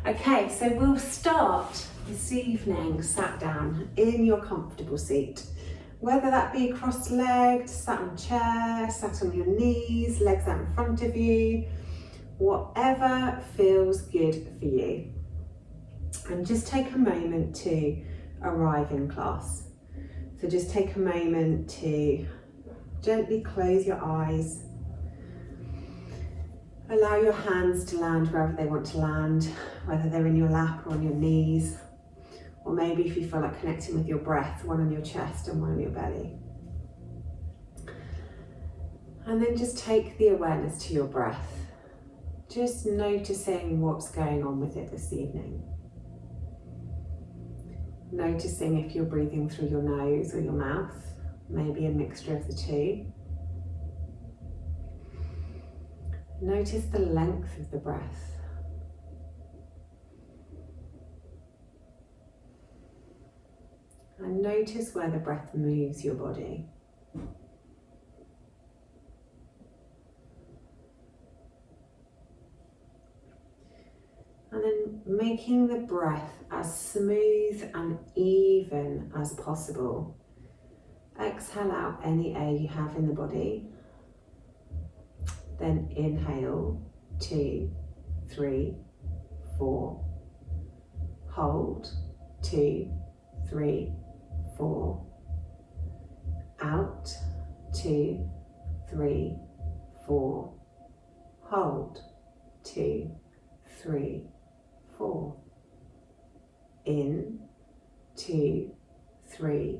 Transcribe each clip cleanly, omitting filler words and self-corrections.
Okay, so we'll start this evening sat down in your comfortable seat. Whether that be cross-legged, sat on a chair, sat on your knees, legs out in front of you, whatever feels good for you. And just take a moment to arrive in class. So just take a moment to gently close your eyes. Allow your hands to land wherever they want to land, whether they're in your lap or on your knees, or maybe if you feel like connecting with your breath, one on your chest and one on your belly. And then just take the awareness to your breath, just noticing what's going on with it this evening. Noticing if you're breathing through your nose or your mouth, maybe a mixture of the two. Notice the length of the breath. And notice where the breath moves your body. And then making the breath as smooth and even as possible. Exhale out any air you have in the body. Then inhale, 2, 3, 4. Hold, 2, 3, 4. Out, 2, 3, 4. Hold, 2, 3, 4. In, 2, 3,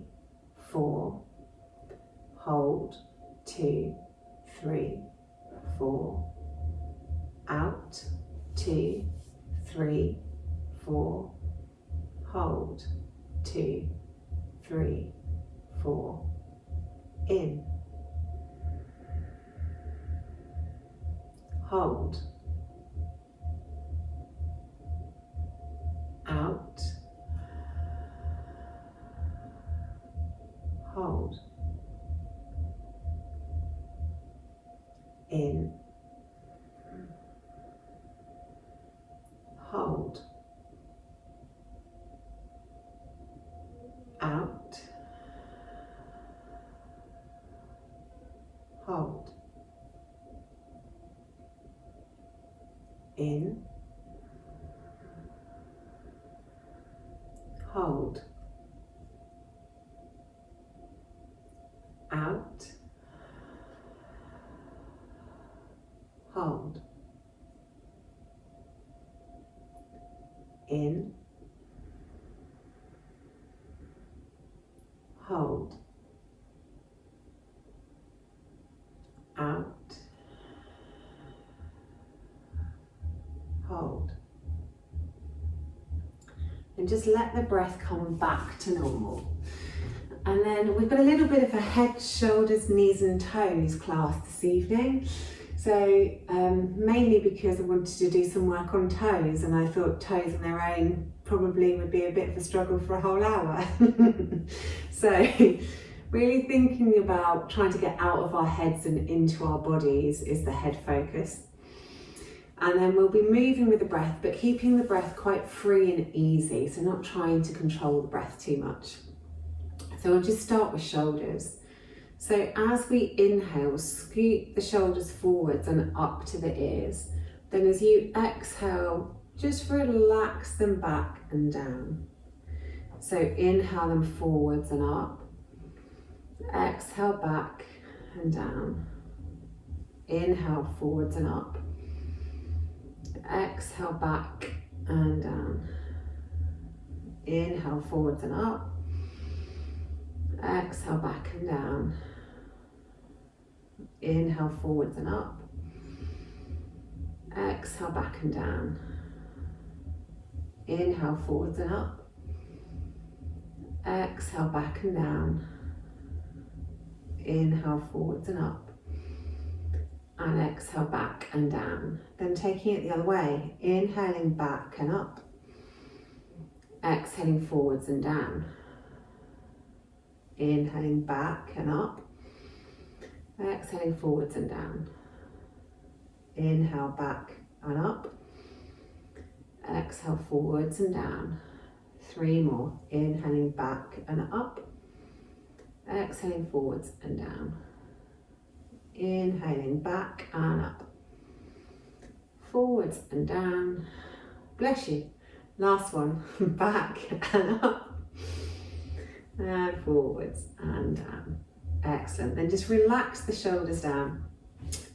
4. Hold, 2, 3, 4. Out, 2, 3, 4. Hold, 2, 3, 4. In. Hold. Out. Hold. In. Hold. Out. Hold. In. Hold. Out. Hold. In. Hold. Out. Hold. And just let the breath come back to normal. And then we've got a little bit of a head, shoulders, knees and toes class this evening. So mainly because I wanted to do some work on toes, and I thought toes on their own probably would be a bit of a struggle for a whole hour. So really thinking about trying to get out of our heads and into our bodies is the head focus. And then we'll be moving with the breath, but keeping the breath quite free and easy, so not trying to control the breath too much. So we'll just start with shoulders. So as we inhale, scoot the shoulders forwards and up to the ears. Then as you exhale, just relax them back and down. So inhale them forwards and up. Exhale back and down. Inhale forwards and up. Exhale back and down. Inhale forwards and up. Exhale back and down. Inhale forwards and up. Exhale back and down. Inhale forwards and up. Exhale back and down. Inhale forwards and up. And exhale back and down. Then taking it the other way, inhaling back and up. Exhaling forwards and down. Inhaling back and up. Exhaling forwards and down. Inhale back and up. Exhale forwards and down. 3 more. Inhaling back and up. Exhaling forwards and down. Inhaling back and up. Forwards and down. Bless you. Last one. Back and up. And forwards and down. Excellent. Then just relax the shoulders down.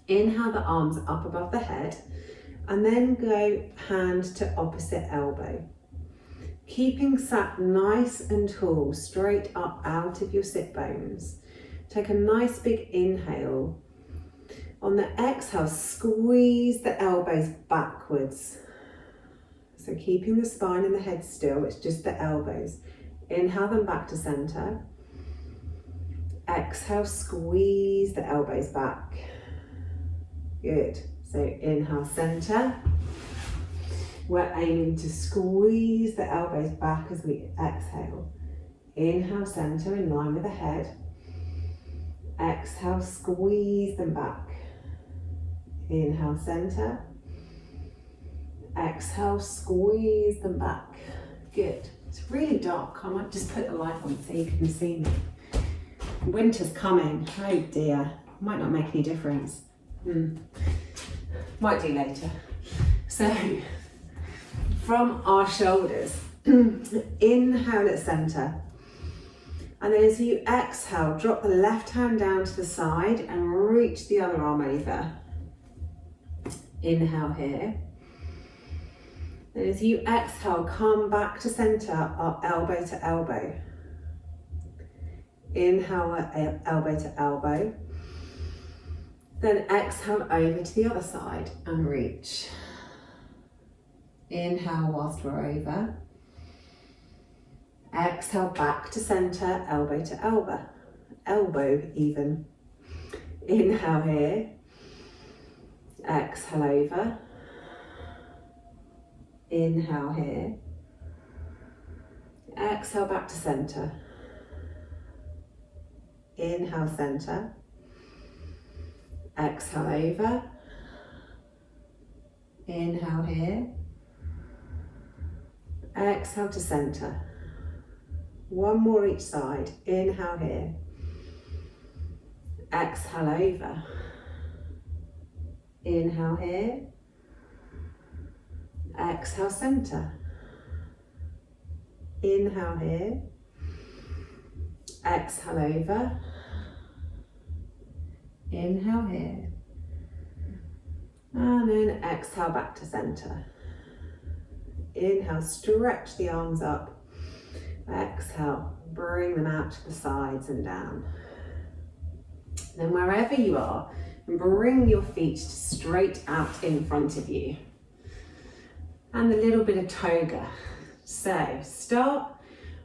Inhale the arms up above the head. And then go hand to opposite elbow. Keeping sat nice and tall, straight up out of your sit bones. Take a nice big inhale. On the exhale, squeeze the elbows backwards. So keeping the spine and the head still, it's just the elbows. Inhale them back to center. Exhale, squeeze the elbows back. Good. So inhale, center. We're aiming to squeeze the elbows back as we exhale. Inhale, center in line with the head. Exhale, squeeze them back. Inhale, center. Exhale, squeeze them back. Good. It's really dark. I might just put the light on so you can see me. Winter's coming. Oh dear. Might not make any difference. Might do later. So, from our shoulders, inhale at center. And then as you exhale, drop the left hand down to the side and reach the other arm over. Inhale here. Then as you exhale, come back to center, up elbow to elbow. Inhale, elbow to elbow. Then exhale over to the other side and reach. Inhale whilst we're over. Exhale back to center, elbow to elbow. Elbow even. Inhale here. Exhale over. Inhale here. Exhale back to center. Inhale center. Exhale over. Inhale here. Exhale to center. One more each side. Inhale here. Exhale over. Inhale here. Exhale center. Inhale here. Exhale over. Inhale here. And then exhale back to center. Inhale, stretch the arms up. Exhale, bring them out to the sides and down. Then wherever you are, bring your feet straight out in front of you. And a little bit of toga. So start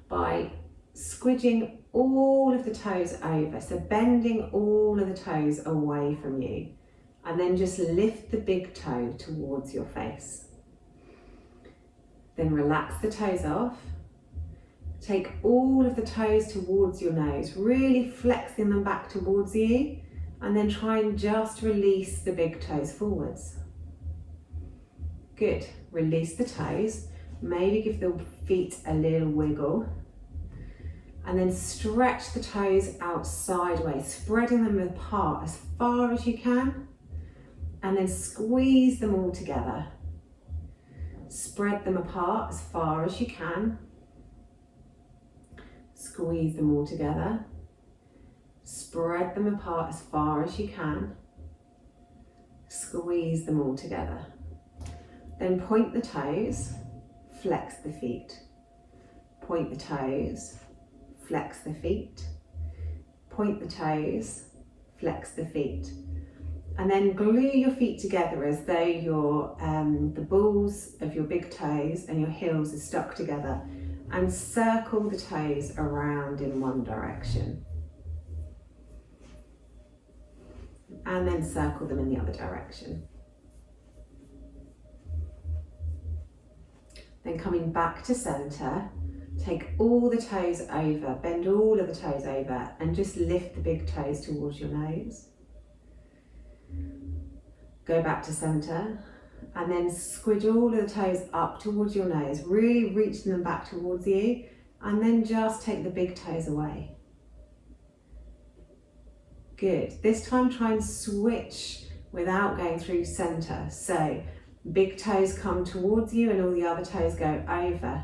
by squidging all of the toes over. So bending all of the toes away from you. And then just lift the big toe towards your face. Then relax the toes off. Take all of the toes towards your nose, really flexing them back towards you, and then try and just release the big toes forwards. Good. Release the toes, maybe give the feet a little wiggle, and then stretch the toes out sideways, spreading them apart as far as you can, and then squeeze them all together. Spread them apart as far as you can. Squeeze them all together. Spread them apart as far as you can. Squeeze them all together. Then point the toes, flex the feet. Point the toes, flex the feet. Point the toes, flex the feet. And then glue your feet together as though your the balls of your big toes and your heels are stuck together, and circle the toes around in one direction. And then circle them in the other direction. Then coming back to center, take all the toes over, bend all of the toes over, and just lift the big toes towards your nose. Go back to center, And then squidge all of the toes up towards your nose, really reaching them back towards you, and then just take the big toes away. Good. This time try and switch without going through center. So big toes come towards you and all the other toes go over.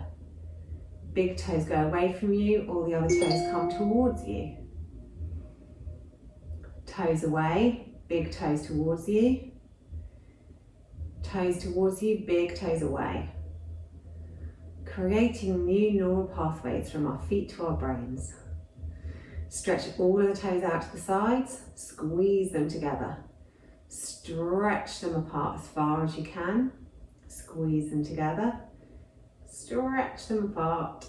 Big toes go away from you, all the other toes come towards you. Toes away, big toes towards you. Toes towards you, big toes away. Creating new neural pathways from our feet to our brains. Stretch all of the toes out to the sides, squeeze them together. Stretch them apart as far as you can. Squeeze them together. Stretch them apart.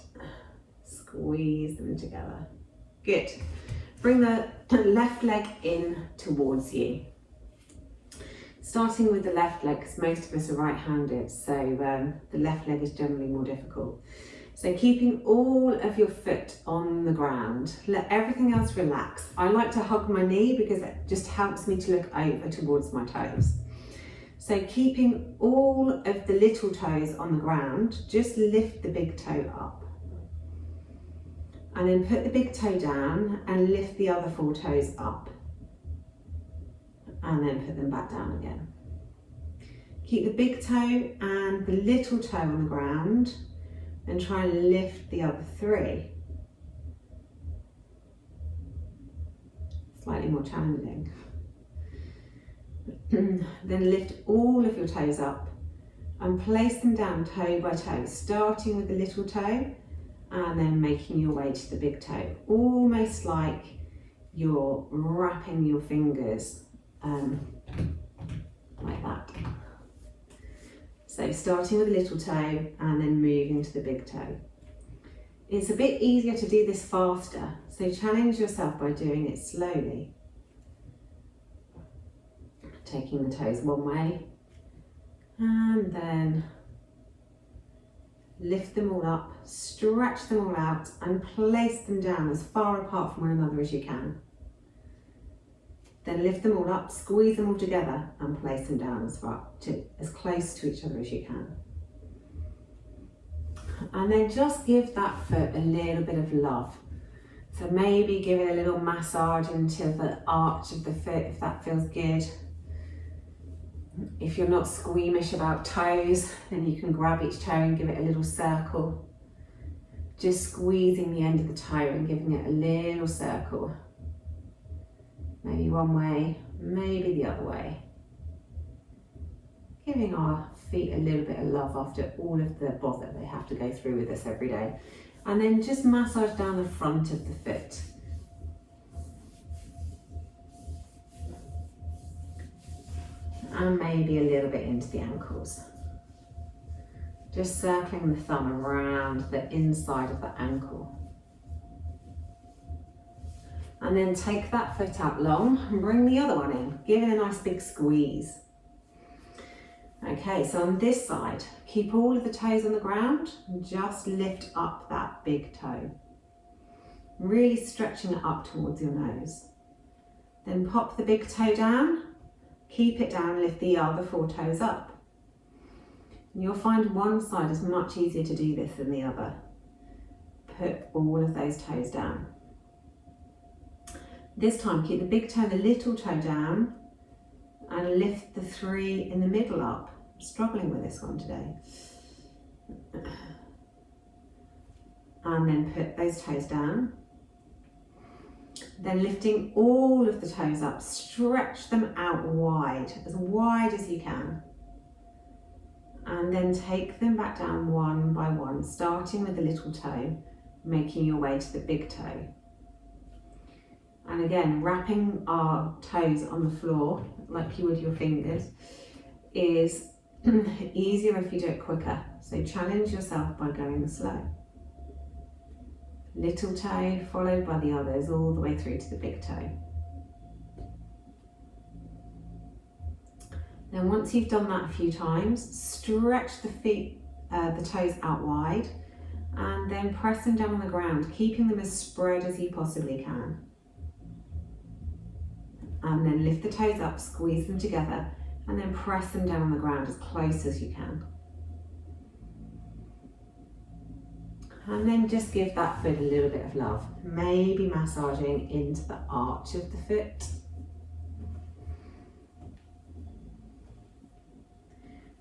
Squeeze them together. Good. Bring the left leg in towards you. Starting with the left leg, because most of us are right-handed, so the left leg is generally more difficult. So keeping all of your foot on the ground, let everything else relax. I like to hug my knee because it just helps me to look over towards my toes. So keeping all of the little toes on the ground, just lift the big toe up. And then put the big toe down and lift the other 4 toes up. And then put them back down again. Keep the big toe and the little toe on the ground and try and lift the other 3. Slightly more challenging. Then lift all of your toes up and place them down toe by toe, starting with the little toe and then making your way to the big toe, almost like you're wrapping your fingers like that. So starting with the little toe and then moving to the big toe. It's a bit easier to do this faster, so challenge yourself by doing it slowly. Taking the toes one way and then lift them all up, stretch them all out and place them down as far apart from one another as you can. Then lift them all up, squeeze them all together and place them down as close to each other as you can. And then just give that foot a little bit of love. So maybe give it a little massage into the arch of the foot if that feels good. If you're not squeamish about toes, then you can grab each toe and give it a little circle. Just squeezing the end of the toe and giving it a little circle. Maybe one way, maybe the other way. Giving our feet a little bit of love after all of the bother they have to go through with us every day. And then just massage down the front of the foot. And maybe a little bit into the ankles. Just circling the thumb around the inside of the ankle. And then take that foot out long and bring the other one in. Give it a nice big squeeze. Okay, so on this side, keep all of the toes on the ground and just lift up that big toe. Really stretching it up towards your nose. Then pop the big toe down, keep it down, lift the other 4 toes up. And you'll find one side is much easier to do this than the other. Put all of those toes down. This time, keep the big toe and the little toe down and lift the 3 in the middle up. I'm struggling with this one today. And then put those toes down. Then lifting all of the toes up, stretch them out wide as you can. And then take them back down one by one, starting with the little toe, making your way to the big toe. And again, wrapping our toes on the floor, like you would your fingers, is easier if you do it quicker. So challenge yourself by going slow. Little toe followed by the others all the way through to the big toe. Then once you've done that a few times, stretch the feet, the toes out wide, and then press them down on the ground, keeping them as spread as you possibly can. And then lift the toes up, squeeze them together, And then press them down on the ground as close as you can. And then just give that foot a little bit of love. Maybe massaging into the arch of the foot.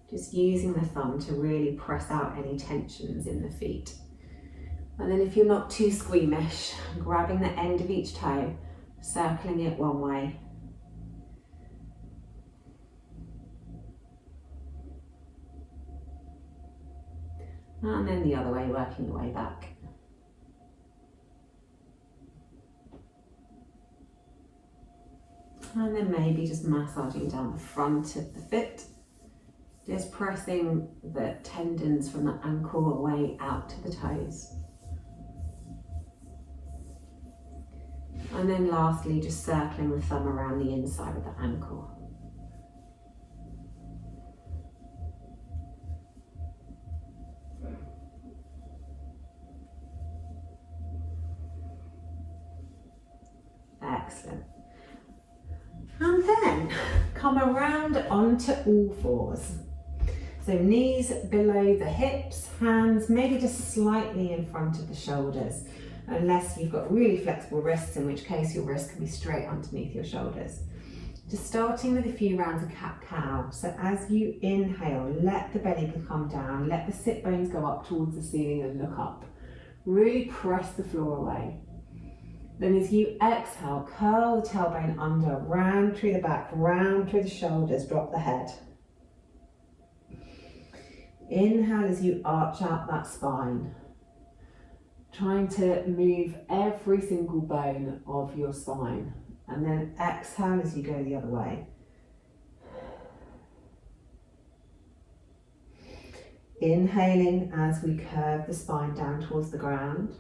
Just using the thumb to really press out any tensions in the feet. And then if you're not too squeamish, grabbing the end of each toe, circling it one way. And then the other way, working your way back. And then maybe just massaging down the front of the foot. Just pressing the tendons from the ankle away out to the toes. And then lastly, just circling the thumb around the inside of the ankle. Excellent. And then come around onto all fours. So knees below the hips, hands maybe just slightly in front of the shoulders, unless you've got really flexible wrists, in which case your wrists can be straight underneath your shoulders. Just starting with a few rounds of cat-cow. So as you inhale, let the belly come down, let the sit bones go up towards the ceiling and look up. Really press the floor away. Then as you exhale, curl the tailbone under, round through the back, round through the shoulders, drop the head. Inhale as you arch out that spine, trying to move every single bone of your spine. And then exhale as you go the other way. Inhaling as we curve the spine down towards the ground.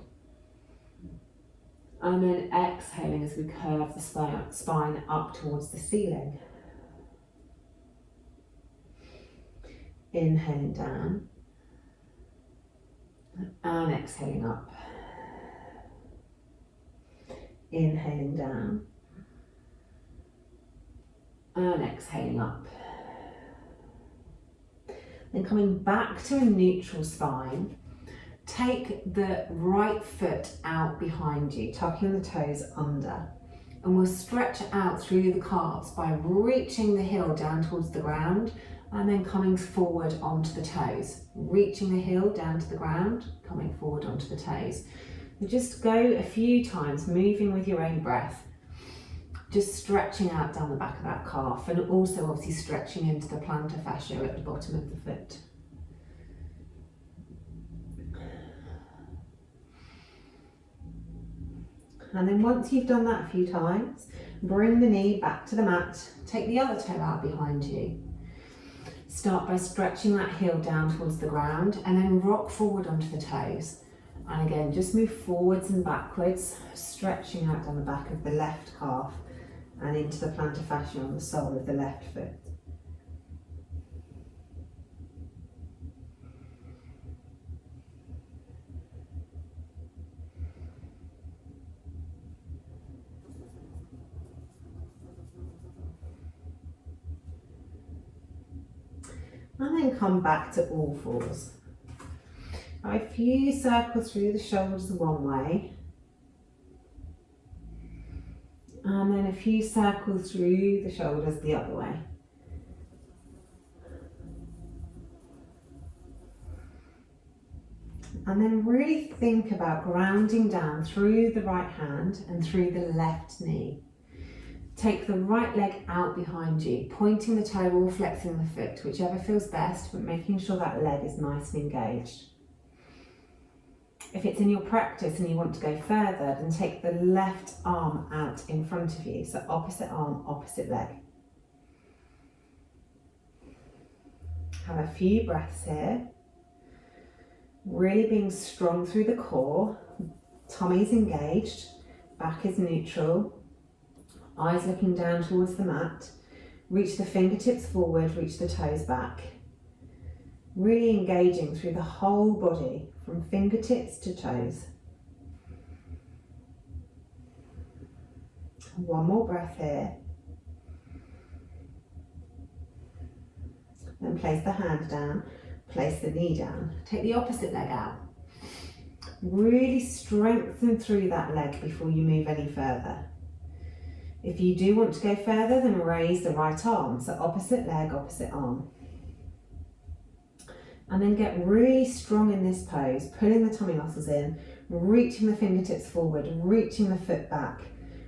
And then exhaling as we curve the spine up towards the ceiling. Inhaling down and exhaling up. Inhaling down and exhaling up. Then coming back to a neutral spine, take the right foot out behind you, tucking the toes under, and we'll stretch out through the calves by reaching the heel down towards the ground and then coming forward onto the toes. Reaching the heel down to the ground, coming forward onto the toes. And just go a few times, moving with your own breath, just stretching out down the back of that calf, and also obviously stretching into the plantar fascia at the bottom of the foot. And then once you've done that a few times, bring the knee back to the mat, take the other toe out behind you. Start by stretching that heel down towards the ground and then rock forward onto the toes. And again, just move forwards and backwards, stretching out down the back of the left calf and into the plantar fascia on the sole of the left foot. And then come back to all fours. A few circles through the shoulders one way, and then a few circles through the shoulders the other way. And then really think about grounding down through the right hand and through the left knee. Take the right leg out behind you, pointing the toe or flexing the foot, whichever feels best, but making sure that leg is nice and engaged. If it's in your practice and you want to go further, then take the left arm out in front of you. So opposite arm, opposite leg. Have a few breaths here. Really being strong through the core. Tummy's engaged, back is neutral. Eyes looking down towards the mat. Reach the fingertips forward, reach the toes back. Really engaging through the whole body, from fingertips to toes. One more breath here. Then place the hand down, place the knee down. Take the opposite leg out. Really strengthen through that leg before you move any further. If you do want to go further, then raise the right arm. So opposite leg, opposite arm. And then get really strong in this pose, pulling the tummy muscles in, reaching the fingertips forward, reaching the foot back,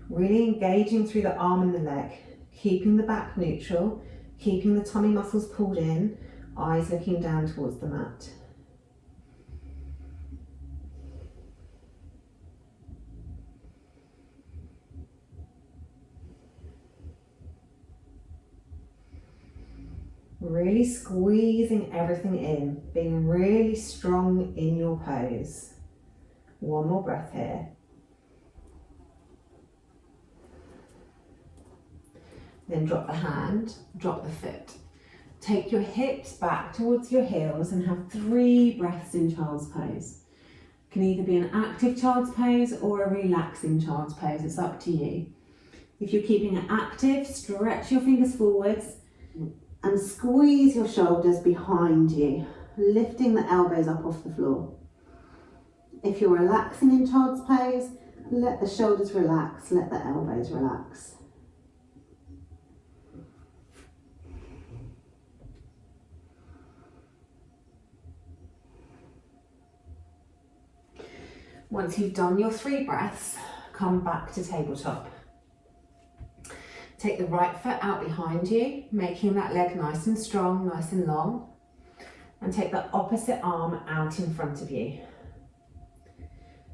really engaging through the arm and the leg, keeping the back neutral, keeping the tummy muscles pulled in, eyes looking down towards the mat. Really squeezing everything in, being really strong in your pose. One more breath here. Then drop the hand, drop the foot. Take your hips back towards your heels and have 3 breaths in child's pose. It can either be an active child's pose or a relaxing child's pose, it's up to you. If you're keeping it active, stretch your fingers forwards and squeeze your shoulders behind you, lifting the elbows up off the floor. If you're relaxing in child's pose, let the shoulders relax, let the elbows relax. Once you've done your 3 breaths, come back to tabletop. Take the right foot out behind you, making that leg nice and strong, nice and long. And take the opposite arm out in front of you.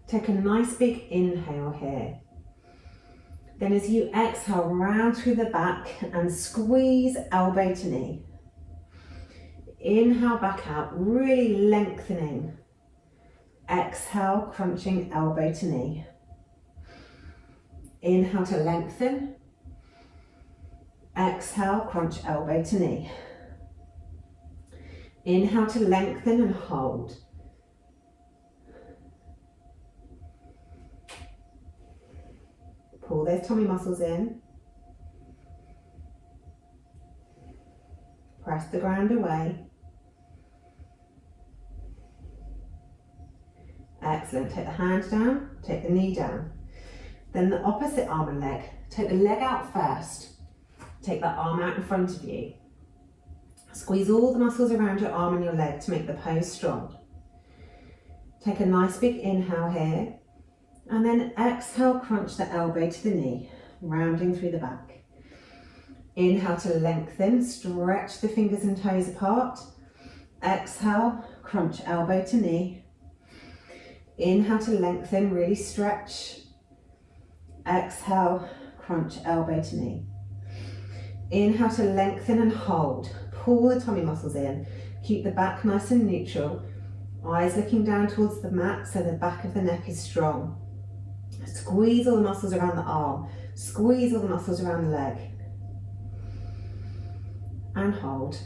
Take a nice big inhale here. Then as you exhale, round through the back and squeeze elbow to knee. Inhale back out, really lengthening. Exhale, crunching elbow to knee. Inhale to lengthen. Exhale, crunch elbow to knee. Inhale to lengthen and hold. Pull those tummy muscles in. Press the ground away. Excellent. Take the hand down, take the knee down. Then the opposite arm and leg. Take the leg out first. Take that arm out in front of you. Squeeze all the muscles around your arm and your leg to make the pose strong. Take a nice big inhale here. And then exhale, crunch the elbow to the knee, rounding through the back. Inhale to lengthen, stretch the fingers and toes apart. Exhale, crunch elbow to knee. Inhale to lengthen, really stretch. Exhale, crunch elbow to knee. Inhale to lengthen and hold. Pull the tummy muscles in. Keep the back nice and neutral. Eyes looking down towards the mat so the back of the neck is strong. Squeeze all the muscles around the arm. Squeeze all the muscles around the leg. And hold.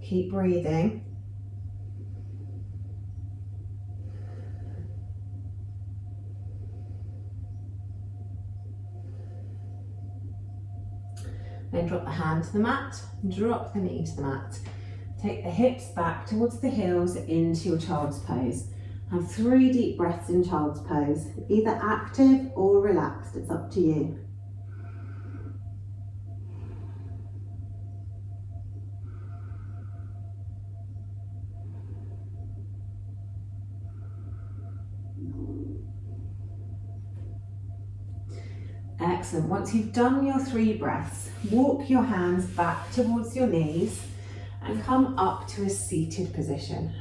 Keep breathing. Then drop the hand to the mat, drop the knee to the mat. Take the hips back towards the heels into your child's pose. Have 3 deep breaths in child's pose, either active or relaxed, it's up to you. Excellent. Once you've done your 3 breaths, walk your hands back towards your knees and come up to a seated position.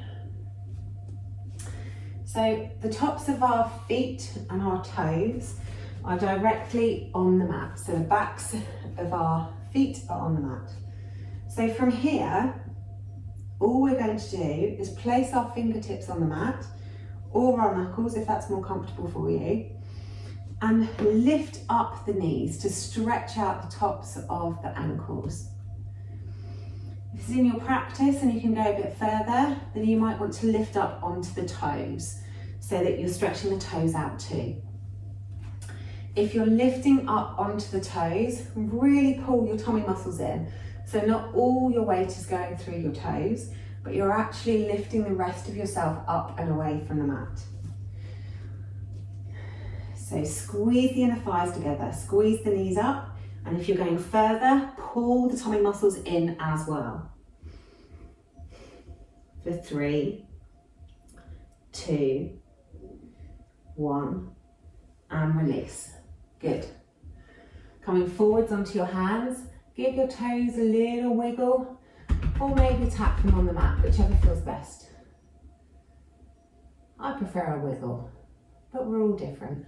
So the tops of our feet and our toes are directly on the mat. So the backs of our feet are on the mat. So from here, all we're going to do is place our fingertips on the mat or our knuckles if that's more comfortable for you, and lift up the knees to stretch out the tops of the ankles. If it's in your practice and you can go a bit further, then you might want to lift up onto the toes so that you're stretching the toes out too. If you're lifting up onto the toes, really pull your tummy muscles in. So not all your weight is going through your toes, but you're actually lifting the rest of yourself up and away from the mat. So squeeze the inner thighs together, squeeze the knees up, and if you're going further, pull the tummy muscles in as well. For 3, 2, 1, and release. Good. Coming forwards onto your hands, give your toes a little wiggle, or maybe tap them on the mat, whichever feels best. I prefer a wiggle, but we're all different.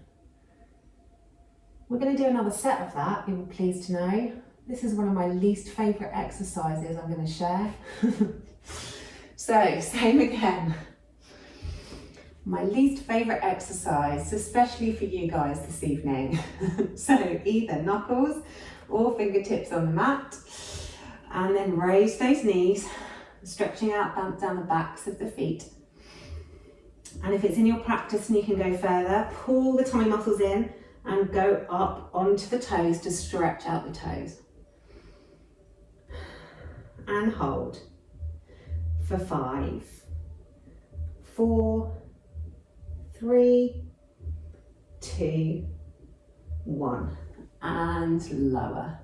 We're going to do another set of that, you'll be pleased to know. This is one of my least favourite exercises I'm going to share. So, same again. My least favourite exercise, especially for you guys this evening. So either knuckles or fingertips on the mat, and then raise those knees, stretching out down the backs of the feet. And if it's in your practice and you can go further, pull the tummy muscles in and go up onto the toes to stretch out the toes. And hold for 5, 4, 3, 2, 1, and lower.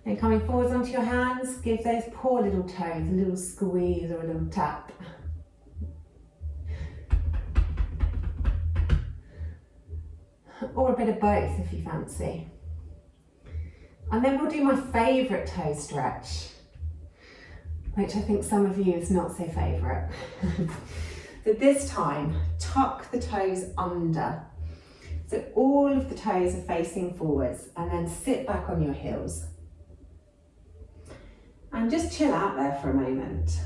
Then coming forwards onto your hands, give those poor little toes a little squeeze or a little tap. Or a bit of both if you fancy. And then we'll do my favourite toe stretch, which I think some of you is not so favourite. So this time, tuck the toes under. So all of the toes are facing forwards, and then sit back on your heels. And just chill out there for a moment.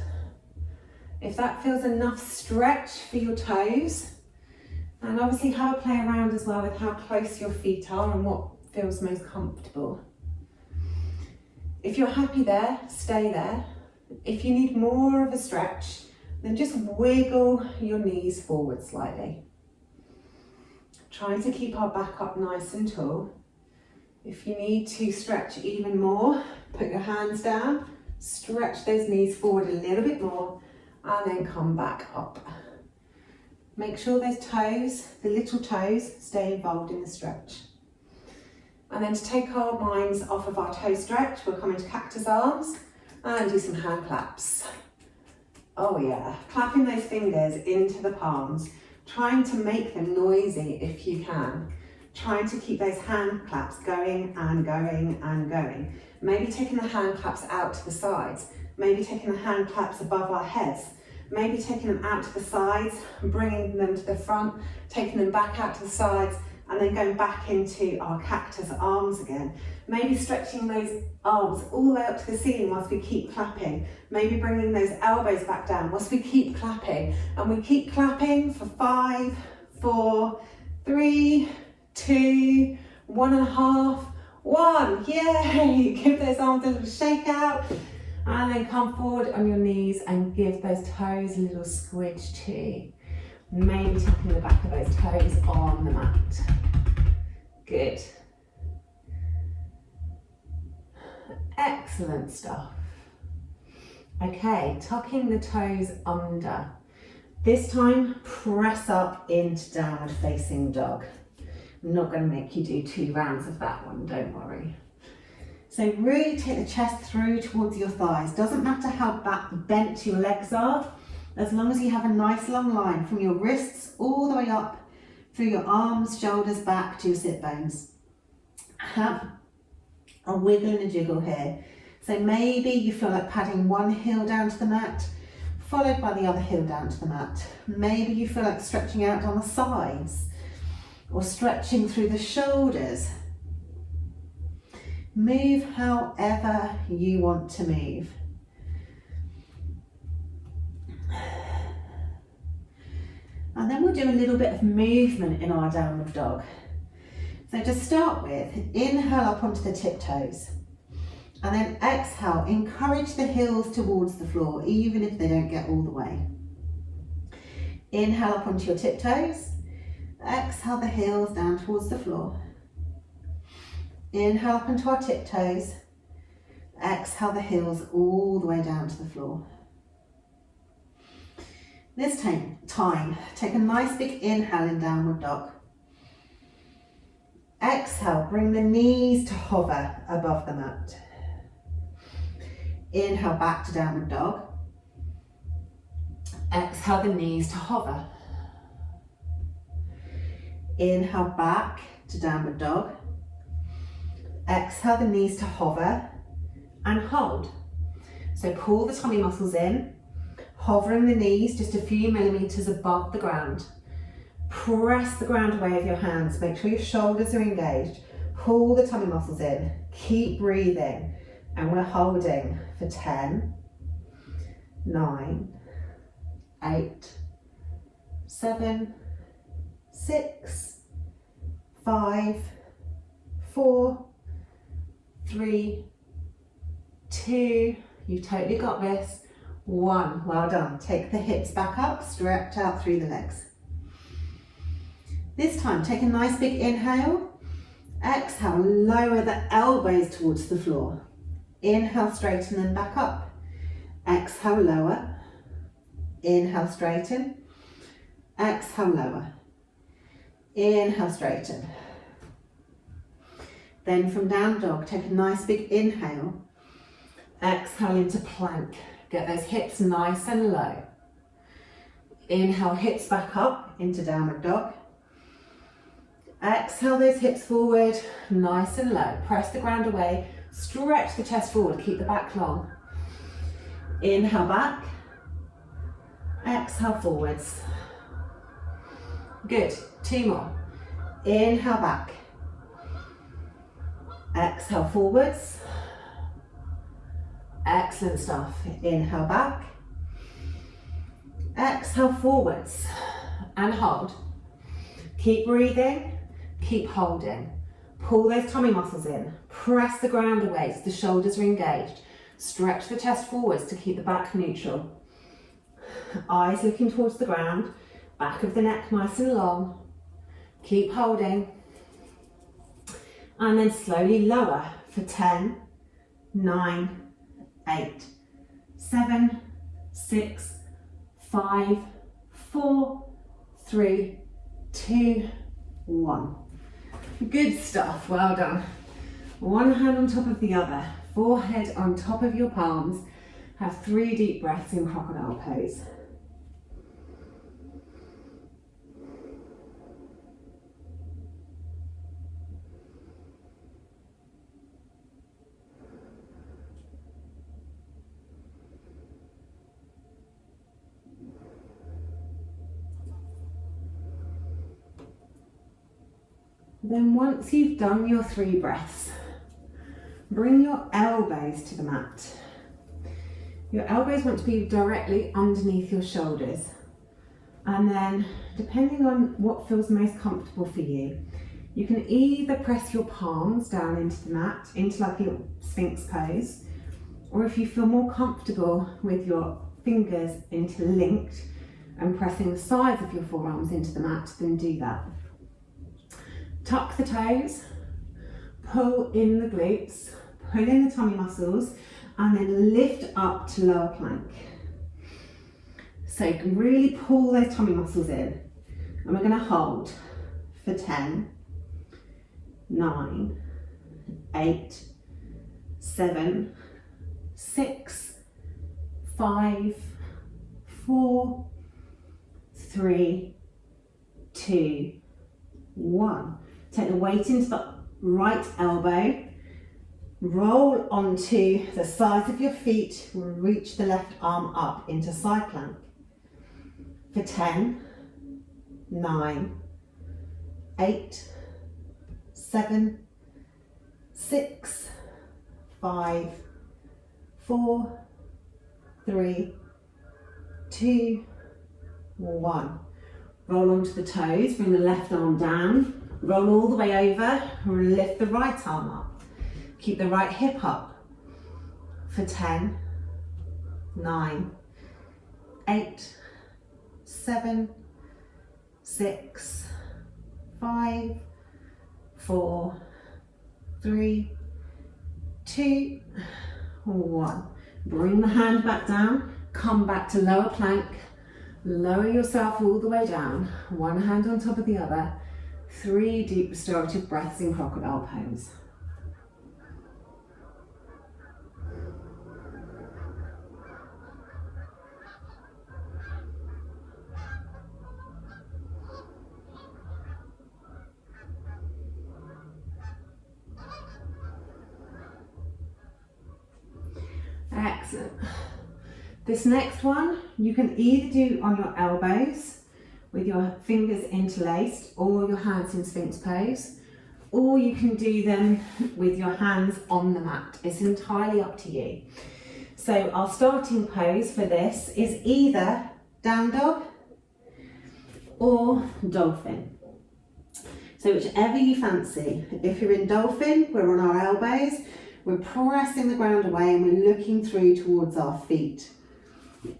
If that feels enough stretch for your toes, and obviously have a play around as well with how close your feet are and what feels most comfortable. If you're happy there, stay there. If you need more of a stretch, then just wiggle your knees forward slightly. Trying to keep our back up nice and tall. If you need to stretch even more, put your hands down, stretch those knees forward a little bit more, and then come back up. Make sure those toes, the little toes, stay involved in the stretch. And then to take our minds off of our toe stretch, we'll come into Cactus Arms and do some hand claps. Oh yeah, clapping those fingers into the palms, trying to make them noisy if you can. Trying to keep those hand claps going and going and going. Maybe taking the hand claps out to the sides. Maybe taking the hand claps above our heads. Maybe taking them out to the sides, bringing them to the front, taking them back out to the sides, and then going back into our cactus arms again. Maybe stretching those arms all the way up to the ceiling whilst we keep clapping. Maybe bringing those elbows back down whilst we keep clapping. And we keep clapping for 5, 4, 3, 2, 1.5, 1. Yay! Give those arms a little shake out. And then come forward on your knees and give those toes a little squidge too. Maybe tapping the back of those toes on the mat. Good. Excellent stuff. Okay, tucking the toes under. This time, press up into downward facing dog. I'm not going to make you do 2 rounds of that one, don't worry. So really take the chest through towards your thighs. Doesn't matter how bent your legs are, as long as you have a nice long line from your wrists all the way up through your arms, shoulders, back to your sit bones. Have a wiggle and a jiggle here. So maybe you feel like padding one heel down to the mat, followed by the other heel down to the mat. Maybe you feel like stretching out on the sides or stretching through the shoulders. Move however you want to move. And then we'll do a little bit of movement in our downward dog. So to start with, inhale up onto the tiptoes. And then exhale, encourage the heels towards the floor, even if they don't get all the way. Inhale up onto your tiptoes. Exhale the heels down towards the floor. Inhale up into our tiptoes. Exhale the heels all the way down to the floor. This time, take a nice big inhale in downward dog. Exhale, bring the knees to hover above the mat. Inhale back to downward dog. Exhale the knees to hover. Inhale back to downward dog. Exhale the knees to hover and hold. So pull the tummy muscles in, hovering the knees just a few millimeters above the ground. Press the ground away with your hands, make sure your shoulders are engaged. Pull the tummy muscles in, keep breathing, and we're holding for 10, 9, 8, 7, 6, 5, 4, 3, 2, you've totally got this. 1, well done. Take the hips back up, stretch out through the legs. This time, take a nice big inhale. Exhale, lower the elbows towards the floor. Inhale, straighten them back up. Exhale, lower. Inhale, straighten. Exhale, lower. Inhale, straighten. Then from down dog, take a nice big inhale. Exhale into plank. Get those hips nice and low. Inhale, hips back up into downward dog. Exhale those hips forward, nice and low. Press the ground away, stretch the chest forward, keep the back long. Inhale back. Exhale forwards. Good, 2 more. Inhale back. Exhale forwards. Excellent stuff. Inhale back. Exhale forwards and hold. Keep breathing, keep holding. Pull those tummy muscles in. Press the ground away so the shoulders are engaged. Stretch the chest forwards to keep the back neutral. Eyes looking towards the ground. Back of the neck nice and long. Keep holding. And then slowly lower for 10, 9, 8, 7, 6, 5, 4, 3, 2, 1. Good stuff, well done. One hand on top of the other, forehead on top of your palms. Have 3 deep breaths in crocodile pose. Then once you've done your 3 breaths, bring your elbows to the mat. Your elbows want to be directly underneath your shoulders. And then, depending on what feels most comfortable for you, you can either press your palms down into the mat, into like a little Sphinx pose, or if you feel more comfortable with your fingers interlinked and pressing the sides of your forearms into the mat, then do that. Tuck the toes, pull in the glutes, pull in the tummy muscles, and then lift up to lower plank. So you can really pull those tummy muscles in. And we're going to hold for 10, 9, 8, 7, 6, 5, 4, 3, 2, 1. Take the weight into the right elbow, roll onto the sides of your feet, reach the left arm up into side plank. For 10, 9, 8, 7, 6, 5, 4, 3, 2, 1. Roll onto the toes, bring the left arm down. Roll all the way over, lift the right arm up. Keep the right hip up for 10, 9, 8, 7, 6, 5, 4, 3, 2, 1. Bring the hand back down, come back to lower plank, lower yourself all the way down, one hand on top of the other, 3 deep restorative breaths in crocodile pose. Excellent. This next one you can either do on your elbows with your fingers interlaced or your hands in Sphinx pose, or you can do them with your hands on the mat. It's entirely up to you. So our starting pose for this is either down dog or dolphin. So whichever you fancy. If you're in dolphin, we're on our elbows, we're pressing the ground away and we're looking through towards our feet.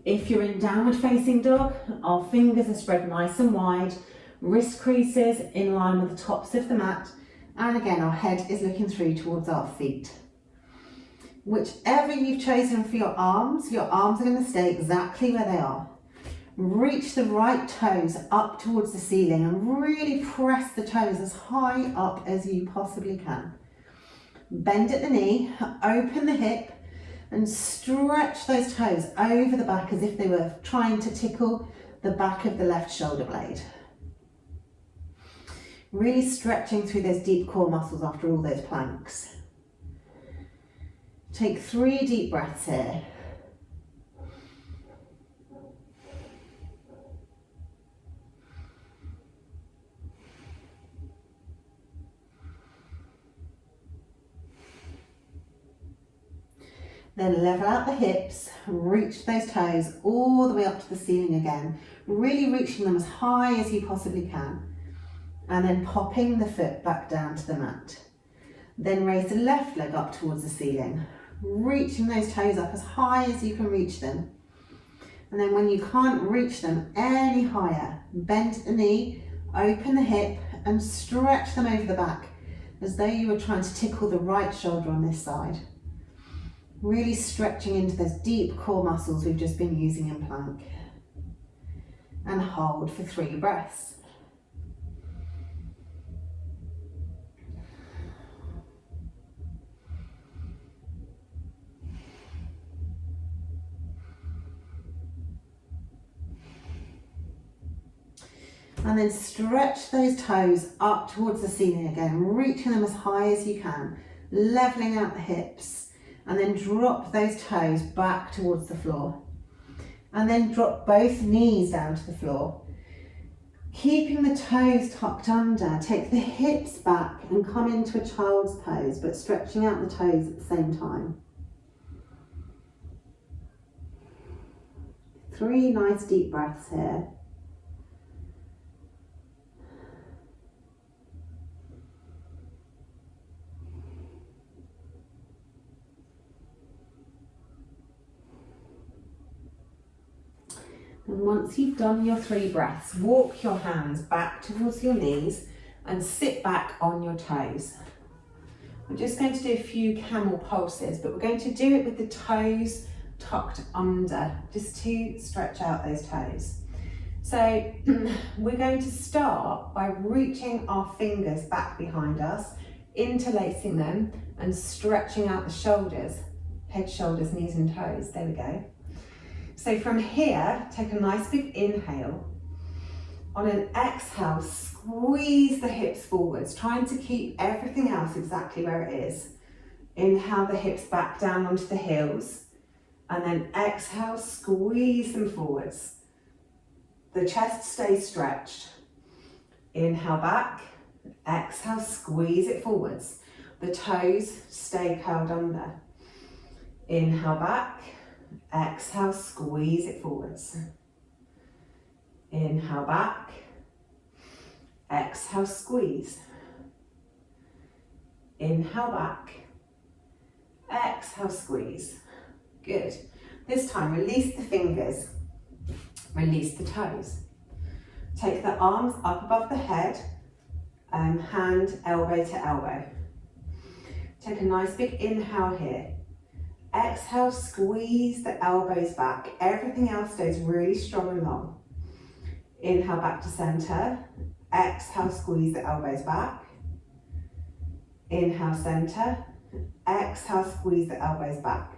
If you're in downward facing dog, our fingers are spread nice and wide, wrist creases in line with the tops of the mat, and again our head is looking through towards our feet. Whichever you've chosen for your arms are going to stay exactly where they are. Reach the right toes up towards the ceiling and really press the toes as high up as you possibly can. Bend at the knee, open the hip, and stretch those toes over the back as if they were trying to tickle the back of the left shoulder blade. Really stretching through those deep core muscles after all those planks. Take 3 deep breaths here. Then level out the hips, reach those toes all the way up to the ceiling again, really reaching them as high as you possibly can. And then popping the foot back down to the mat. Then raise the left leg up towards the ceiling, reaching those toes up as high as you can reach them. And then when you can't reach them any higher, bend the knee, open the hip and stretch them over the back as though you were trying to tickle the right shoulder on this side. Really stretching into those deep core muscles we've just been using in plank. And hold for 3 breaths. And then stretch those toes up towards the ceiling again, reaching them as high as you can, leveling out the hips. And then drop those toes back towards the floor. And then drop both knees down to the floor. Keeping the toes tucked under, take the hips back and come into a child's pose, but stretching out the toes at the same time. 3 nice deep breaths here. And once you've done your 3 breaths, walk your hands back towards your knees and sit back on your toes. We're just going to do a few camel pulses, but we're going to do it with the toes tucked under, just to stretch out those toes. So we're going to start by reaching our fingers back behind us, interlacing them and stretching out the shoulders, head, shoulders, knees and toes. There we go. So from here, take a nice big inhale. On an exhale, squeeze the hips forwards, trying to keep everything else exactly where it is. Inhale the hips back down onto the heels. And then exhale, squeeze them forwards. The chest stays stretched. Inhale back, exhale, squeeze it forwards. The toes stay curled under. Inhale back. Exhale, squeeze it forwards. Inhale back. Exhale, squeeze. Inhale back. Exhale, squeeze. Good. This time, release the fingers. Release the toes. Take the arms up above the head hand elbow to elbow. Take a nice big inhale here. Exhale, squeeze the elbows back. Everything else stays really strong and long. Inhale back to center. Exhale, squeeze the elbows back. Inhale, center. Exhale, squeeze the elbows back.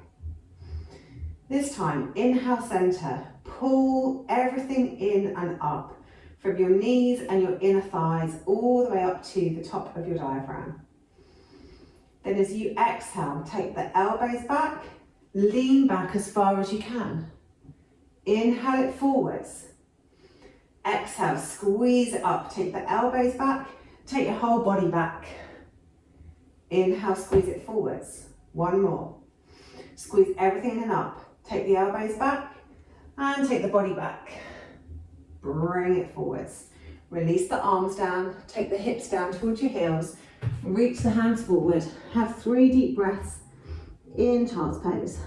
This time, inhale, center. Pull everything in and up from your knees and your inner thighs all the way up to the top of your diaphragm. Then as you exhale, take the elbows back, lean back as far as you can. Inhale it forwards. Exhale, squeeze it up, take the elbows back, take your whole body back. Inhale, squeeze it forwards. One more. Squeeze everything in and up. Take the elbows back and take the body back. Bring it forwards. Release the arms down, take the hips down towards your heels, reach the hands forward. Have 3 deep breaths in child's pose.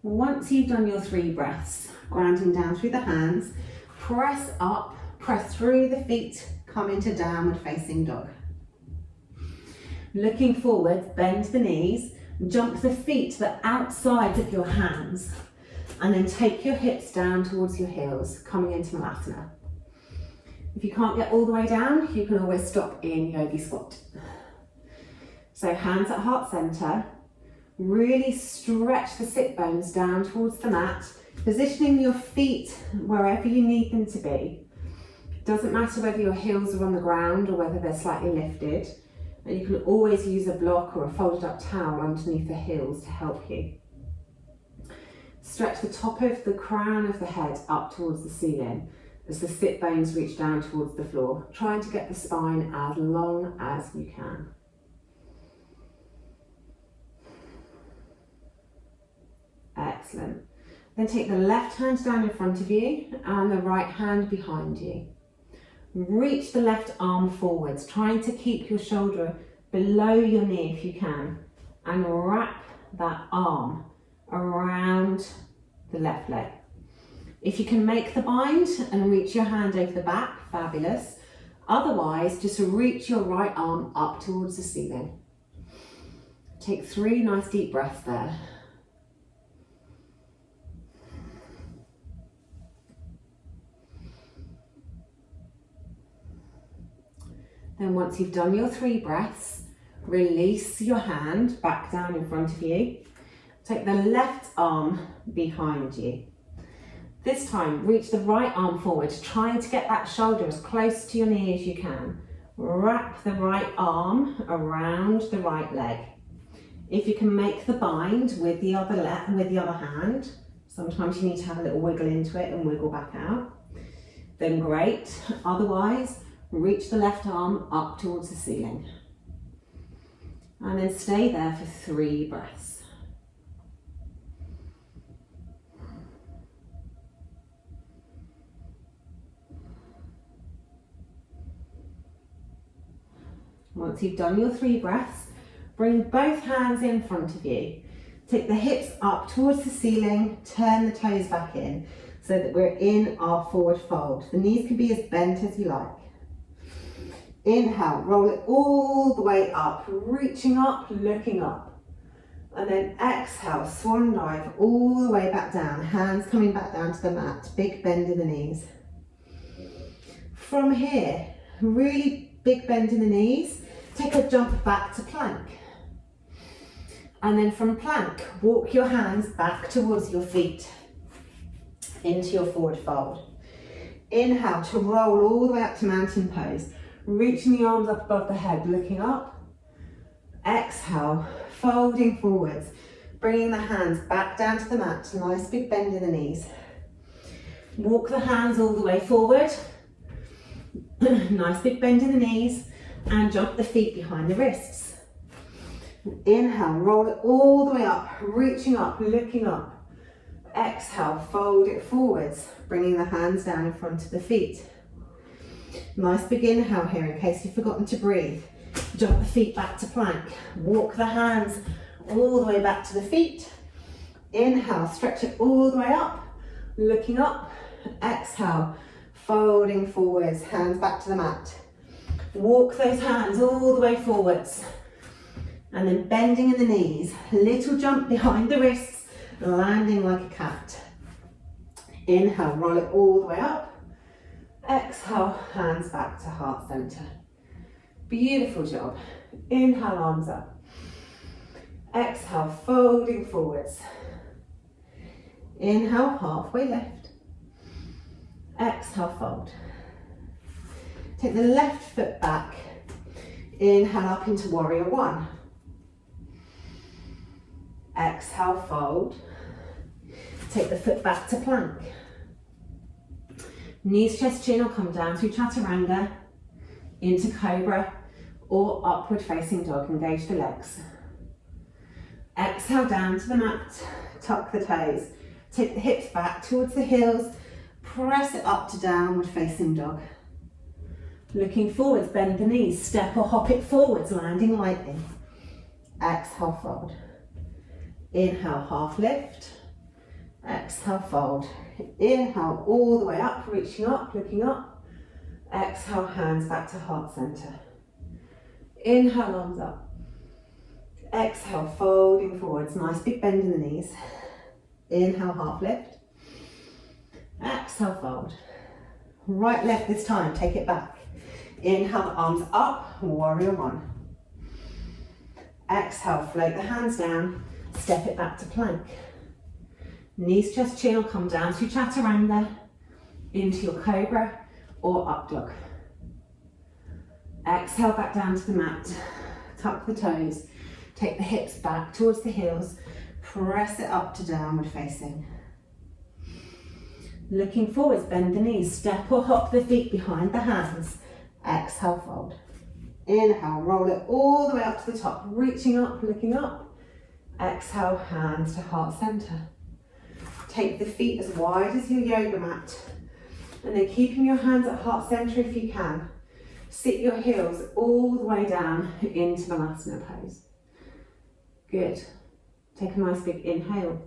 Once you've done your 3 breaths, grounding down through the hands, press up, press through the feet, come into downward facing dog. Looking forward, bend the knees, jump the feet to the outside of your hands, and then take your hips down towards your heels, coming into Malasana. If you can't get all the way down, you can always stop in Yogi Squat. So hands at heart center, really stretch the sit bones down towards the mat, positioning your feet wherever you need them to be. Doesn't matter whether your heels are on the ground or whether they're slightly lifted. And you can always use a block or a folded up towel underneath the heels to help you. Stretch the top of the crown of the head up towards the ceiling as the sit bones reach down towards the floor, trying to get the spine as long as you can. Excellent. Then take the left hand down in front of you and the right hand behind you. Reach the left arm forwards, trying to keep your shoulder below your knee if you can, and wrap that arm around the left leg. If you can make the bind and reach your hand over the back, fabulous. Otherwise, just reach your right arm up towards the ceiling. Take 3 nice deep breaths there. Then once you've done your 3 breaths, release your hand back down in front of you. Take the left arm behind you. This time, reach the right arm forward, trying to get that shoulder as close to your knee as you can. Wrap the right arm around the right leg. If you can make the bind with the other hand, sometimes you need to have a little wiggle into it and wiggle back out, then great. Otherwise, reach the left arm up towards the ceiling. And then stay there for 3 breaths. Once you've done your 3 breaths, bring both hands in front of you. Take the hips up towards the ceiling, turn the toes back in so that we're in our forward fold. The knees can be as bent as you like. Inhale, roll it all the way up, reaching up, looking up. And then exhale, swan dive all the way back down, hands coming back down to the mat, big bend in the knees. From here, really big bend in the knees, take a jump back to plank. And then from plank, walk your hands back towards your feet, into your forward fold. Inhale to roll all the way up to mountain pose. Reaching the arms up above the head, looking up. Exhale, folding forwards, bringing the hands back down to the mat, nice big bend in the knees. Walk the hands all the way forward, nice big bend in the knees, and jump the feet behind the wrists. Inhale, roll it all the way up, reaching up, looking up. Exhale, fold it forwards, bringing the hands down in front of the feet. Nice big inhale here in case you've forgotten to breathe. jump the feet back to plank. Walk the hands all the way back to the feet. Inhale, stretch it all the way up, looking up. Exhale, folding forwards, hands back to the mat. Walk those hands all the way forwards. And then bending in the knees, little jump behind the wrists, landing like a cat. Inhale, roll it all the way up. Exhale, hands back to heart center. Beautiful job. Inhale, arms up. Exhale, folding forwards. Inhale, halfway lift. Exhale, fold. Take the left foot back. Inhale up into warrior one. Exhale, fold. Take the foot back to plank. Knees, chest, chin, or come down through chaturanga into cobra or upward facing dog. Engage the legs. Exhale down to the mat. Tuck the toes. Take the hips back towards the heels. Press it up to downward facing dog. Looking forwards, bend the knees. Step or hop it forwards, landing lightly. Exhale, fold. Inhale, half lift. Exhale, fold. Inhale, all the way up, reaching up, looking up. Exhale, hands back to heart center. Inhale, arms up. Exhale, folding forwards. Nice big bend in the knees. Inhale, half lift. Exhale, fold. Right leg this time, take it back. Inhale, the arms up, warrior one. Exhale, float the hands down, step it back to plank. Knees, chest, chin will come down through chaturanga into your cobra or up dog. Exhale back down to the mat, tuck the toes, take the hips back towards the heels, press it up to downward facing. Looking forwards, bend the knees, step or hop the feet behind the hands. Exhale, fold. Inhale, roll it all the way up to the top, reaching up, looking up. Exhale, hands to heart center. Take the feet as wide as your yoga mat. And then keeping your hands at heart center if you can. Sit your heels all the way down into Balasana pose. Good. Take a nice big inhale.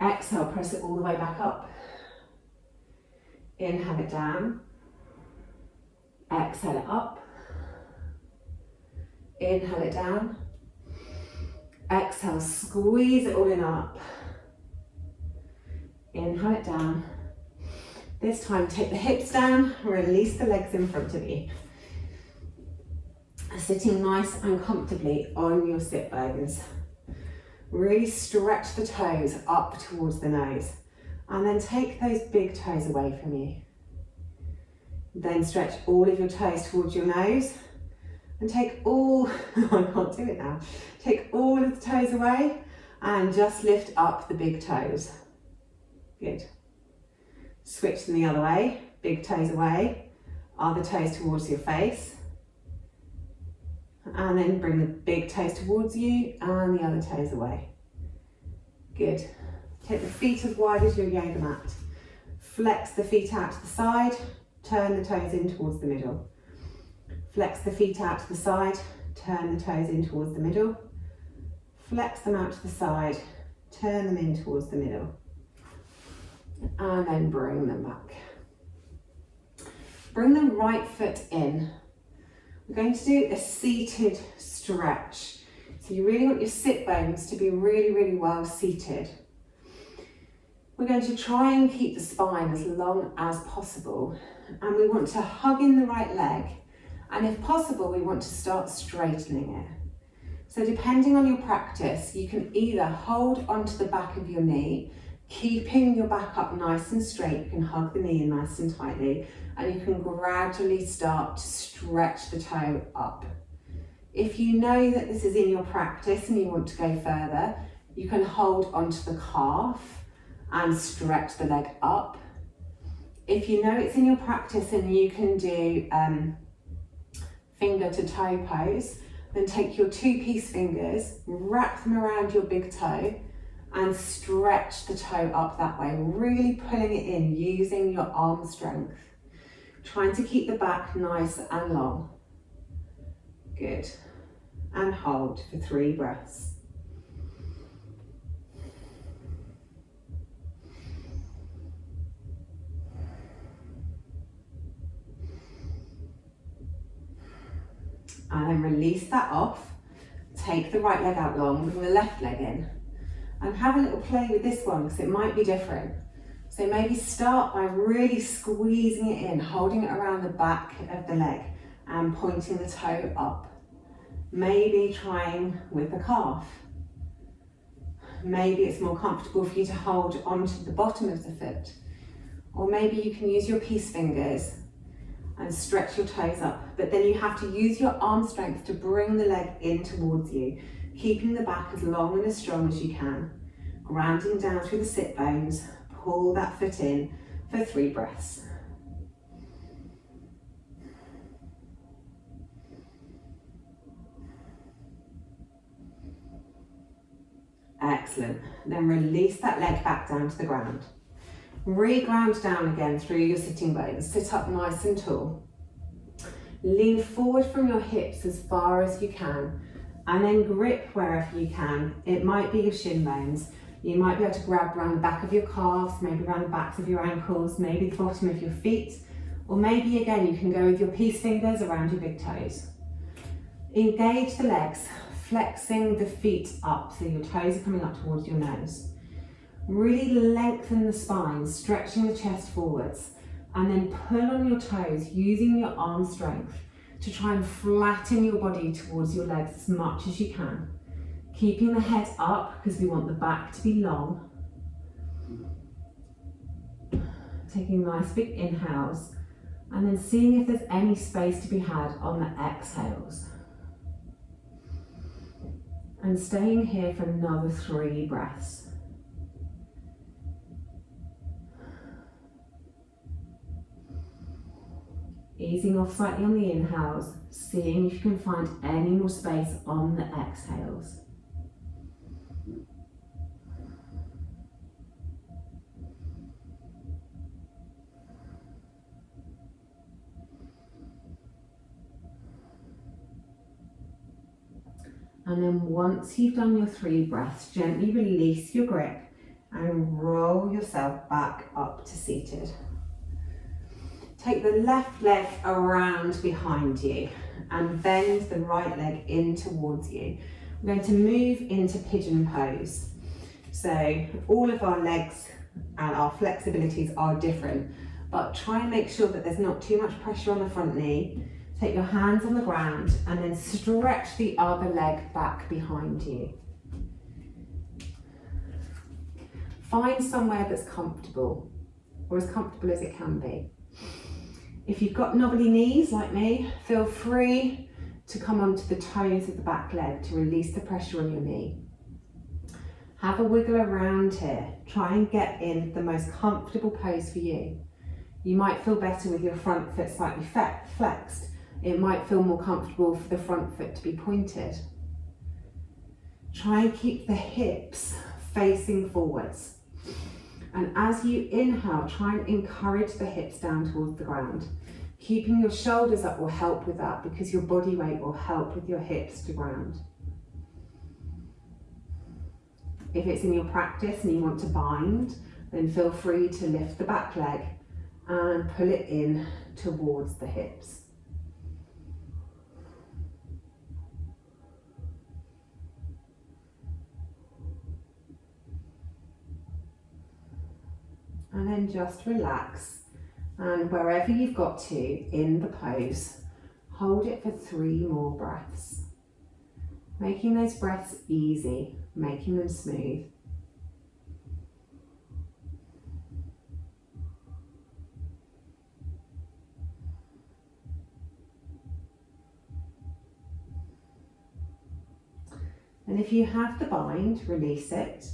Exhale, press it all the way back up. Inhale it down. Exhale it up. Inhale it down. Exhale, squeeze it all in up. Inhale it down. This time take the hips down, release the legs in front of you. Sitting nice and comfortably on your sit bones. Really stretch the toes up towards the nose and then take those big toes away from you. Then stretch all of your toes towards your nose and take all, I can't do it now, take all of the toes away and just lift up the big toes. Good. Switch them the other way, big toes away, other toes towards your face. And then bring the big toes towards you and the other toes away. Good. Take the feet as wide as your yoga mat. Flex the feet out to the side, turn the toes in towards the middle. Flex the feet out to the side, turn the toes in towards the middle. Flex them out to the side, turn them in towards the middle. And then bring them back. Bring the right foot in. We're going to do a seated stretch. So you really want your sit bones to be really, really well seated. We're going to try and keep the spine as long as possible. And we want to hug in the right leg. And if possible, we want to start straightening it. So depending on your practice, you can either hold onto the back of your knee, keeping your back up nice and straight. You can hug the knee in nice and tightly, and you can gradually start to stretch the toe up. If you know that this is in your practice and you want to go further, you can hold onto the calf and stretch the leg up. If you know it's in your practice and you can do finger to toe pose, then take your two-piece fingers, wrap them around your big toe and stretch the toe up that way, really pulling it in, using your arm strength. Trying to keep the back nice and long. Good. And hold for 3 breaths. And then release that off. Take the right leg out long, bring the left leg in. And have a little play with this one because it might be different. So maybe start by really squeezing it in, holding it around the back of the leg and pointing the toe up. Maybe trying with the calf. Maybe it's more comfortable for you to hold onto the bottom of the foot. Or maybe you can use your peace fingers and stretch your toes up. But then you have to use your arm strength to bring the leg in towards you, keeping the back as long and as strong as you can. Grounding down through the sit bones, pull that foot in for 3 breaths. Excellent. Then release that leg back down to the ground. Re-ground down again through your sitting bones. Sit up nice and tall. Lean forward from your hips as far as you can and then grip wherever you can. It might be your shin bones. You might be able to grab around the back of your calves, maybe around the backs of your ankles, maybe the bottom of your feet, or maybe again you can go with your peace fingers around your big toes. Engage the legs, flexing the feet up so your toes are coming up towards your nose. Really lengthen the spine, stretching the chest forwards, and then pull on your toes using your arm strength to try and flatten your body towards your legs as much as you can. Keeping the head up because we want the back to be long. Taking nice big inhales and then seeing if there's any space to be had on the exhales. And staying here for another 3 breaths. Easing off slightly on the inhales, seeing if you can find any more space on the exhales. And then once you've done your 3 breaths, gently release your grip and roll yourself back up to seated. Take the left leg around behind you and bend the right leg in towards you. We're going to move into Pigeon Pose. So all of our legs and our flexibilities are different, but try and make sure that there's not too much pressure on the front knee. Take your hands on the ground and then stretch the other leg back behind you. Find somewhere that's comfortable, or as comfortable as it can be. If you've got knobbly knees like me, feel free to come onto the toes of the back leg to release the pressure on your knee. Have a wiggle around here. Try and get in the most comfortable pose for you. You might feel better with your front foot slightly flexed. It might feel more comfortable for the front foot to be pointed. Try and keep the hips facing forwards. And as you inhale, try and encourage the hips down towards the ground. Keeping your shoulders up will help with that because your body weight will help with your hips to ground. If it's in your practice and you want to bind, then feel free to lift the back leg and pull it in towards the hips. And then just relax, and wherever you've got to in the pose, hold it for 3 more breaths. Making those breaths easy, making them smooth. And if you have the bind, release it.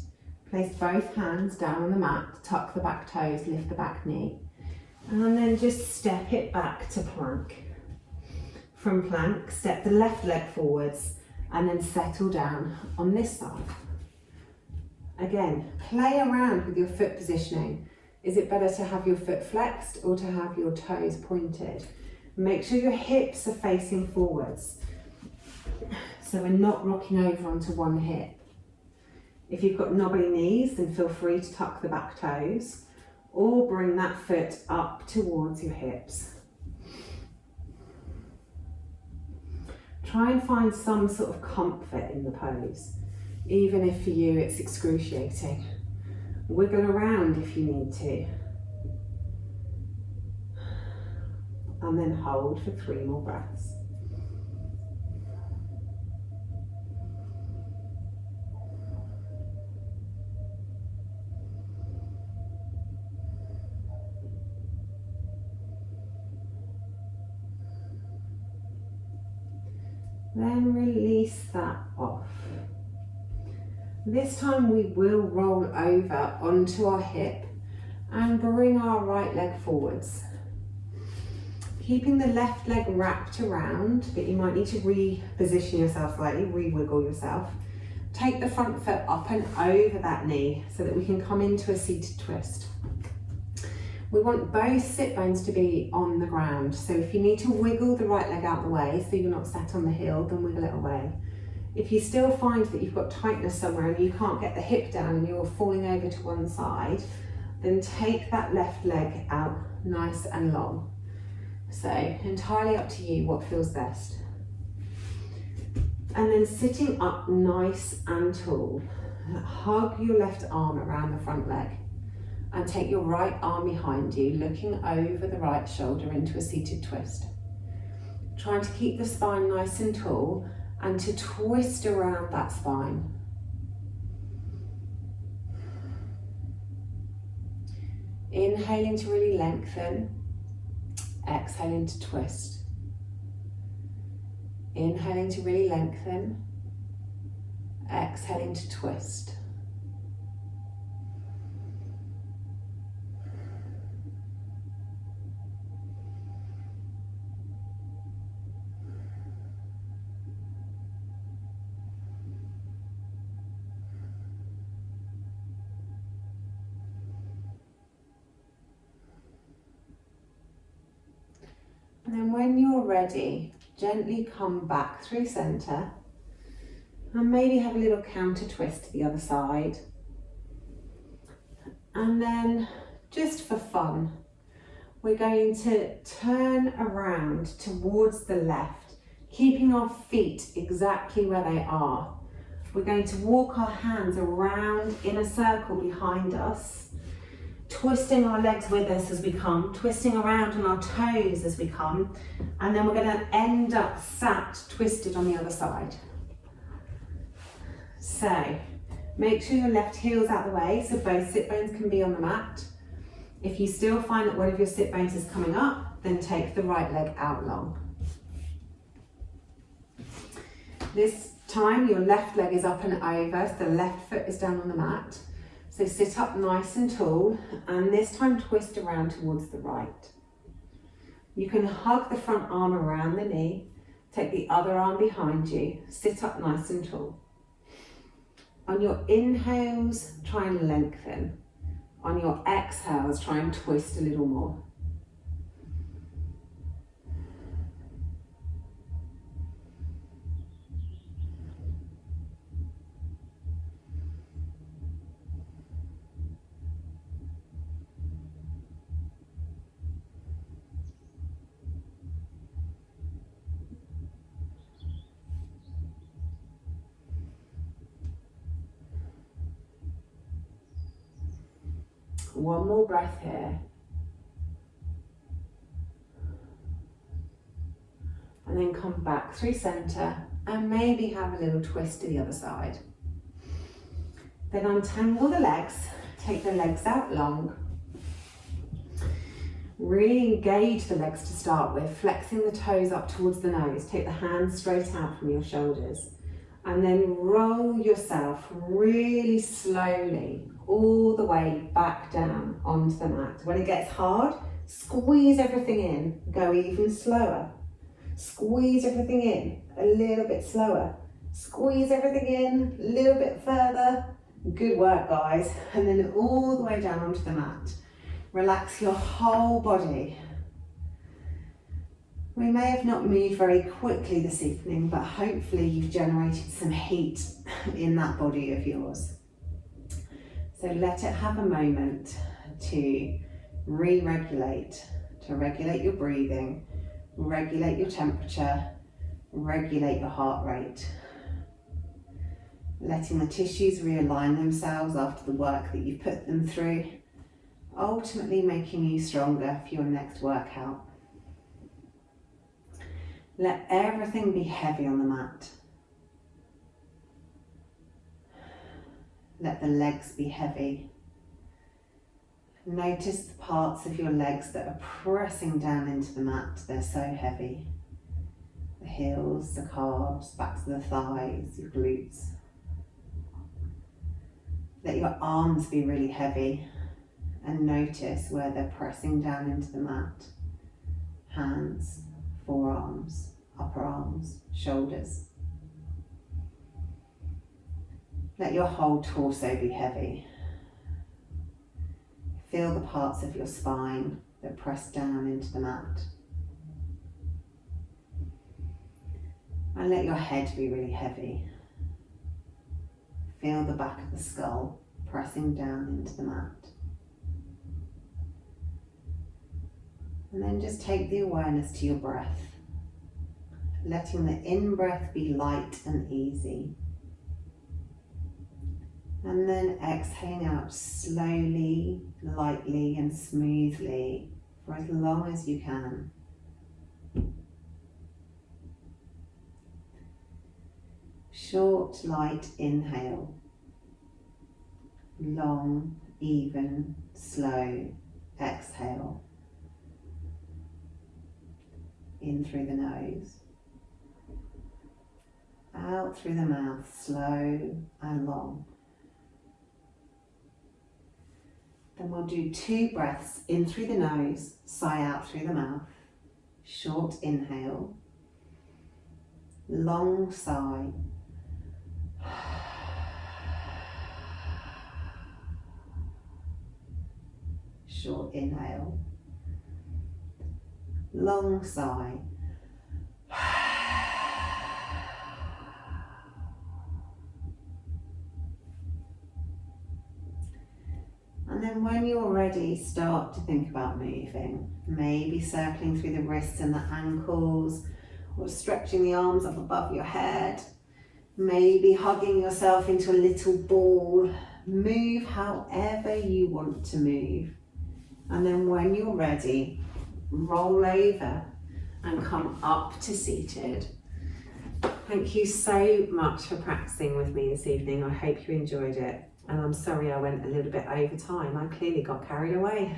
Place both hands down on the mat, tuck the back toes, lift the back knee, and then just step it back to plank. From plank, step the left leg forwards and then settle down on this side. Again, play around with your foot positioning. Is it better to have your foot flexed or to have your toes pointed? Make sure your hips are facing forwards. So we're not rocking over onto one hip. If you've got knobbly knees, then feel free to tuck the back toes or bring that foot up towards your hips. Try and find some sort of comfort in the pose, even if for you it's excruciating. Wiggle around if you need to. And then hold for 3 more breaths. Then release that off. This time we will roll over onto our hip and bring our right leg forwards. Keeping the left leg wrapped around, but you might need to reposition yourself slightly, re-wiggle yourself. Take the front foot up and over that knee so that we can come into a seated twist. We want both sit bones to be on the ground. So if you need to wiggle the right leg out the way so you're not sat on the heel, then wiggle it away. If you still find that you've got tightness somewhere and you can't get the hip down and you're falling over to one side, then take that left leg out nice and long. So entirely up to you what feels best. And then sitting up nice and tall, hug your left arm around the front leg and take your right arm behind you, looking over the right shoulder into a seated twist. Trying to keep the spine nice and tall and to twist around that spine. Inhaling to really lengthen, exhaling to twist. Inhaling to really lengthen, exhaling to twist. And then when you're ready, gently come back through center and maybe have a little counter twist to the other side. And then just for fun, we're going to turn around towards the left, keeping our feet exactly where they are. We're going to walk our hands around in a circle behind us, twisting our legs with us as we come, twisting around on our toes as we come, and then we're going to end up sat twisted on the other side. So make sure your left heel's out the way so both sit bones can be on the mat. If you still find that one of your sit bones is coming up, then take the right leg out long. This time your left leg is up and over, so the left foot is down on the mat. So sit up nice and tall, and this time twist around towards the right. You can hug the front arm around the knee, take the other arm behind you, sit up nice and tall. On your inhales, try and lengthen. On your exhales, try and twist a little more. One more breath here. And then come back through center and maybe have a little twist to the other side. Then untangle the legs, take the legs out long. Really engage the legs to start with, flexing the toes up towards the nose. Take the hands straight out from your shoulders. And then roll yourself really slowly all the way back down onto the mat. When it gets hard, squeeze everything in, go even slower. Squeeze everything in, a little bit slower. Squeeze everything in, a little bit further. Good work, guys. And then all the way down onto the mat. Relax your whole body. We may have not moved very quickly this evening, but hopefully you've generated some heat in that body of yours. So let it have a moment to re-regulate, to regulate your breathing, regulate your temperature, regulate your heart rate. Letting the tissues realign themselves after the work that you've put them through, ultimately making you stronger for your next workout. Let everything be heavy on the mat. Let the legs be heavy. Notice the parts of your legs that are pressing down into the mat. They're so heavy. The heels, the calves, backs of the thighs, your glutes. Let your arms be really heavy and notice where they're pressing down into the mat. Hands, forearms, upper arms, shoulders. Let your whole torso be heavy. Feel the parts of your spine that press down into the mat. And let your head be really heavy. Feel the back of the skull pressing down into the mat. And then just take the awareness to your breath, letting the in-breath be light and easy. And then exhaling out slowly, lightly and smoothly for as long as you can. Short, light inhale. Long, even, slow exhale. In through the nose. Out through the mouth, slow and long. Then we'll do 2 breaths in through the nose, sigh out through the mouth. Short inhale. Long sigh. Short inhale. Long sigh. And then when you're ready, start to think about moving. Maybe circling through the wrists and the ankles, or stretching the arms up above your head. Maybe hugging yourself into a little ball. Move however you want to move. And then when you're ready, roll over and come up to seated. Thank you so much for practicing with me this evening. I hope you enjoyed it. And I'm sorry I went a little bit over time. I clearly got carried away.